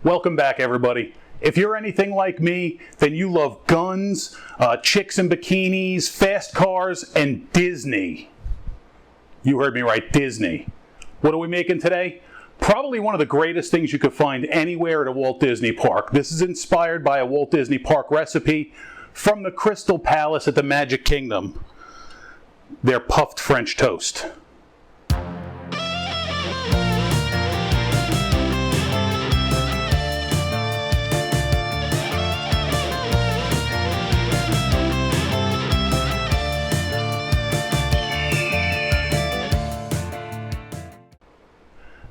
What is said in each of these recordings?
Welcome back, everybody. If you're anything like me, then you love guns, chicks in bikinis, fast cars, and Disney. You heard me right, Disney. What are we making today? Probably one of the greatest things you could find anywhere at a Walt Disney Park. This is inspired by a Walt Disney Park recipe from the Crystal Palace at the Magic Kingdom. Their puffed French toast.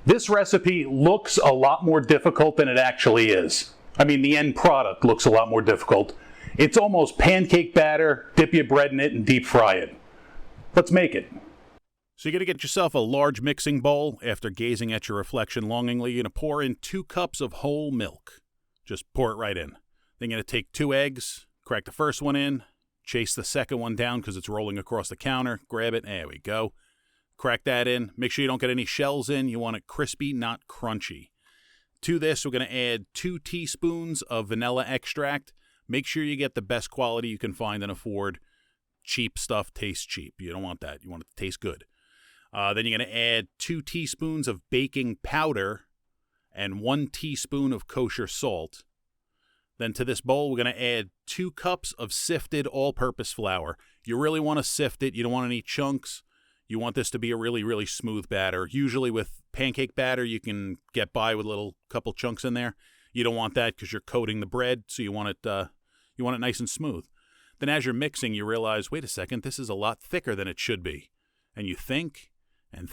This recipe looks a lot more difficult than it actually is. I mean, the end product looks a lot more difficult. It's almost pancake batter, dip your bread in it, and deep fry it. Let's make it. So you're going to get yourself a large mixing bowl. After gazing at your reflection longingly, you're going to pour in 2 cups of whole milk. Just pour it right in. Then you're going to take 2 eggs, crack the first one in, chase the second one down because it's rolling across the counter, grab it, there we go. Crack that in. Make sure you don't get any shells in. You want it crispy, not crunchy. To this, we're going to add 2 teaspoons of vanilla extract. Make sure you get the best quality you can find and afford. Cheap stuff tastes cheap. You don't want that. You want it to taste good. Then you're going to add 2 teaspoons of baking powder and 1 teaspoon of kosher salt. Then to this bowl, we're going to add 2 cups of sifted all-purpose flour. You really want to sift it. You don't want any chunks. You want this to be a really, really smooth batter. Usually with pancake batter, you can get by with a little couple chunks in there. You don't want that because you're coating the bread, so you want it nice and smooth. Then as you're mixing, you realize, wait a second, this is a lot thicker than it should be. And you think, and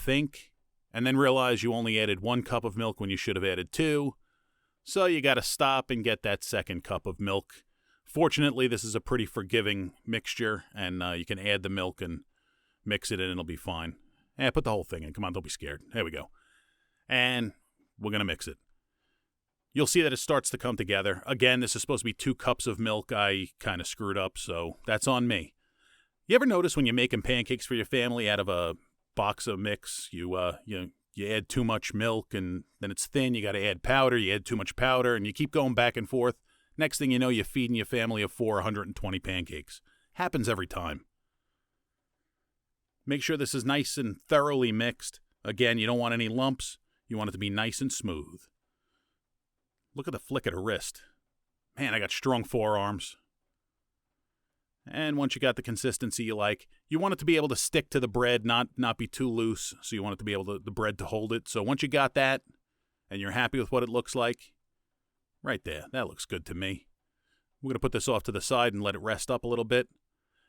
then realize you only added 1 cup of milk when you should have added 2. So you got to stop and get that second cup of milk. Fortunately, this is a pretty forgiving mixture, and you can add the milk and mix it in and it'll be fine. Put the whole thing in. Come on, don't be scared. There we go. And we're going to mix it. You'll see that it starts to come together. Again, this is supposed to be 2 cups of milk. I kind of screwed up, so that's on me. You ever notice when you're making pancakes for your family out of a box of mix, you add too much milk and then it's thin. You got to add powder. You add too much powder and you keep going back and forth. Next thing you know, you're feeding your family of 420 pancakes. Happens every time. Make sure this is nice and thoroughly mixed. Again, you don't want any lumps. You want it to be nice and smooth. Look at the flick of the wrist. Man, I got strong forearms. And once you got the consistency you like, you want it to be able to stick to the bread, not be too loose. So you want it to be able to, the bread to hold it. So once you got that and you're happy with what it looks like, right there, that looks good to me. We're going to put this off to the side and let it rest up a little bit.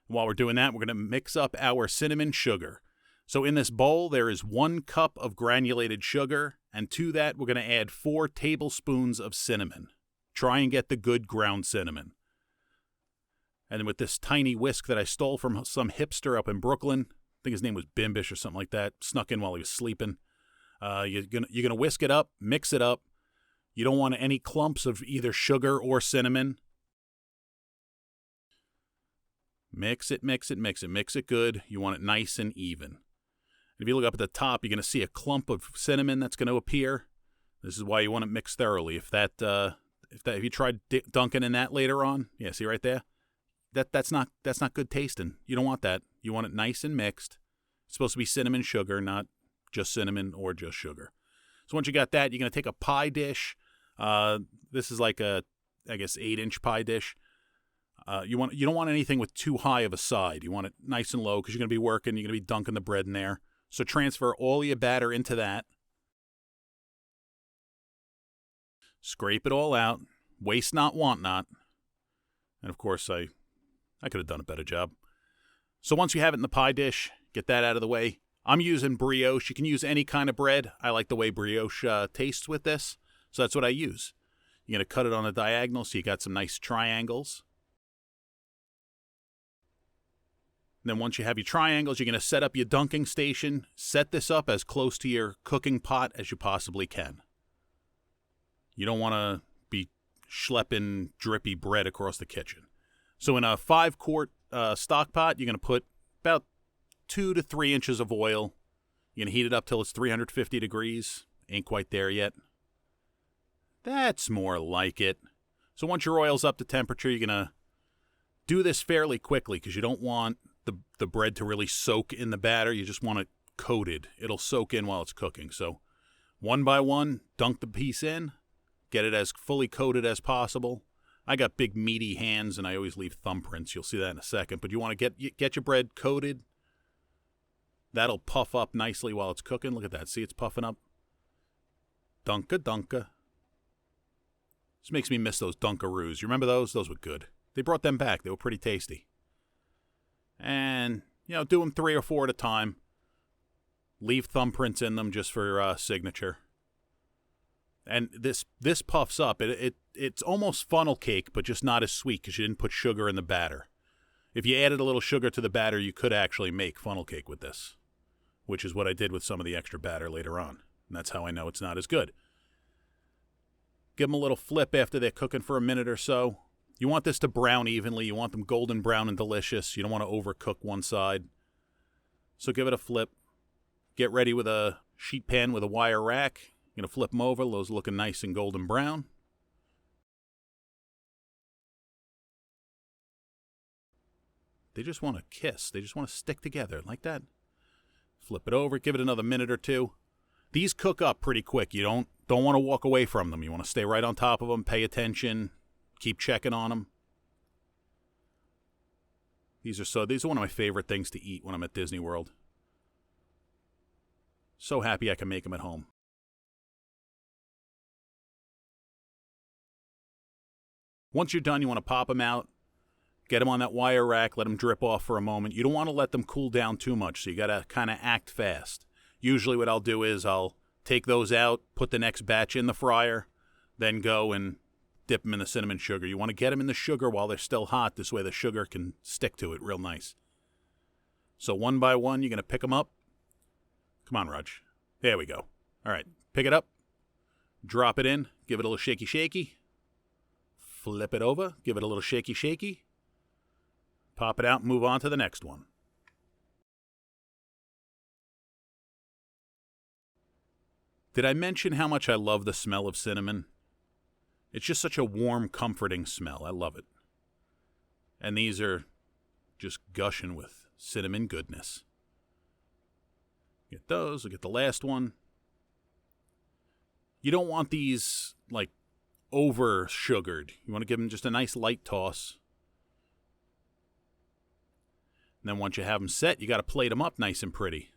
While we're doing that, we're going to mix up our cinnamon sugar. So in this bowl, there is 1 cup of granulated sugar, and to that, we're going to add 4 tablespoons of cinnamon. Try and get the good ground cinnamon. And then with this tiny whisk that I stole from some hipster up in Brooklyn, I think his name was Bimbish or something like that, snuck in while he was sleeping. You're gonna whisk it up, mix it up. You don't want any clumps of either sugar or cinnamon. Mix it good. You want it nice and even. And if you look up at the top, you're going to see a clump of cinnamon that's going to appear. This is why you want it mixed thoroughly. If you tried dunking in that later on, yeah, see right there? That's not good tasting. You don't want that. You want it nice and mixed. It's supposed to be cinnamon sugar, not just cinnamon or just sugar. So once you got that, you're going to take a pie dish. This is like a, I guess, 8-inch pie dish. You don't want anything with too high of a side. You want it nice and low because you're going to be working. You're going to be dunking the bread in there. So transfer all your batter into that. Scrape it all out. Waste not, want not. And of course, I could have done a better job. So once you have it in the pie dish, get that out of the way. I'm using brioche. You can use any kind of bread. I like the way brioche tastes with this. So that's what I use. You're going to cut it on a diagonal so you got some nice triangles. Then once you have your triangles, you're going to set up your dunking station. Set this up as close to your cooking pot as you possibly can. You don't want to be schlepping drippy bread across the kitchen. So in a 5-quart stock pot, you're going to put about 2 to 3 inches of oil. You're going to heat it up till it's 350 degrees. Ain't quite there yet. That's more like it. So once your oil's up to temperature, you're going to do this fairly quickly because you don't want the bread to really soak in the batter. You just want it coated. It'll soak in while it's cooking. So one by one, dunk the piece in, get it as fully coated as possible. I got big meaty hands and I always leave thumbprints. You'll see that in a second. But you want to get your bread coated. That'll puff up nicely while it's cooking. Look at that. See, it's puffing up. Dunka dunka. This makes me miss those Dunkaroos. You remember those? Those were good. They brought them back. They were pretty tasty. And, do them 3 or 4 at a time. Leave thumbprints in them just for signature. And this puffs up. It's almost funnel cake, but just not as sweet because you didn't put sugar in the batter. If you added a little sugar to the batter, you could actually make funnel cake with this, which is what I did with some of the extra batter later on. And that's how I know it's not as good. Give them a little flip after they're cooking for a minute or so. You want this to brown evenly. You want them golden brown and delicious. You don't want to overcook one side. So give it a flip. Get ready with a sheet pan with a wire rack. You're going to flip them over. Those looking nice and golden brown. They just want to kiss. They just want to stick together like that. Flip it over. Give it another minute or two. These cook up pretty quick. You don't want to walk away from them. You want to stay right on top of them, pay attention, keep checking on them. These are one of my favorite things to eat when I'm at Disney World. So happy I can make them at home. Once you're done, you want to pop them out, get them on that wire rack, let them drip off for a moment. You don't want to let them cool down too much, so you got to kind of act fast. Usually what I'll do is I'll take those out, put the next batch in the fryer, then go and dip them in the cinnamon sugar. You want to get them in the sugar while they're still hot. This way the sugar can stick to it real nice. So one by one, you're going to pick them up. Come on, Raj. There we go. All right, pick it up. Drop it in. Give it a little shaky, shaky. Flip it over. Give it a little shaky, shaky. Pop it out and move on to the next one. Did I mention how much I love the smell of cinnamon? It's just such a warm, comforting smell. I love it. And these are just gushing with cinnamon goodness. Get those. We'll get the last one. You don't want these, like, over sugared. You want to give them just a nice light toss. And then once you have them set, you got to plate them up nice and pretty.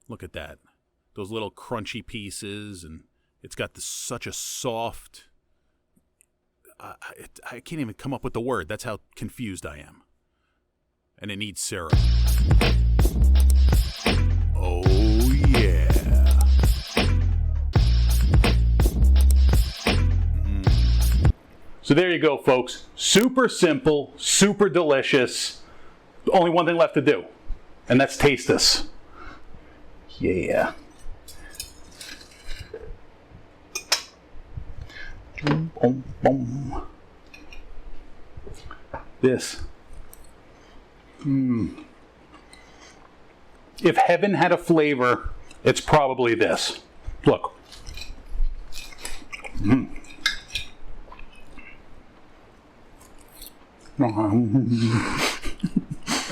Look at that. Those little crunchy pieces, and it's got such a soft... I can't even come up with the word. That's how confused I am. And it needs syrup. Oh, yeah. So there you go, folks. Super simple, super delicious. Only one thing left to do, and that's taste this. Yeah. Boom, boom. This. If heaven had a flavor, it's probably this. Look.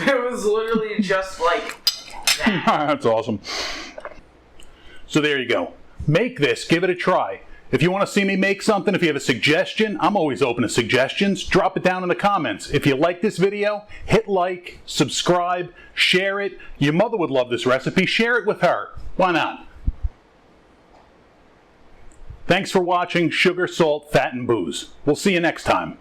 It was literally just like that. That's awesome. So there you go. Make this. Give it a try. If you want to see me make something, if you have a suggestion, I'm always open to suggestions. Drop it down in the comments. If you like this video, hit like, subscribe, share it. Your mother would love this recipe. Share it with her. Why not? Thanks for watching Sugar, Salt, Fat, and Booze. We'll see you next time.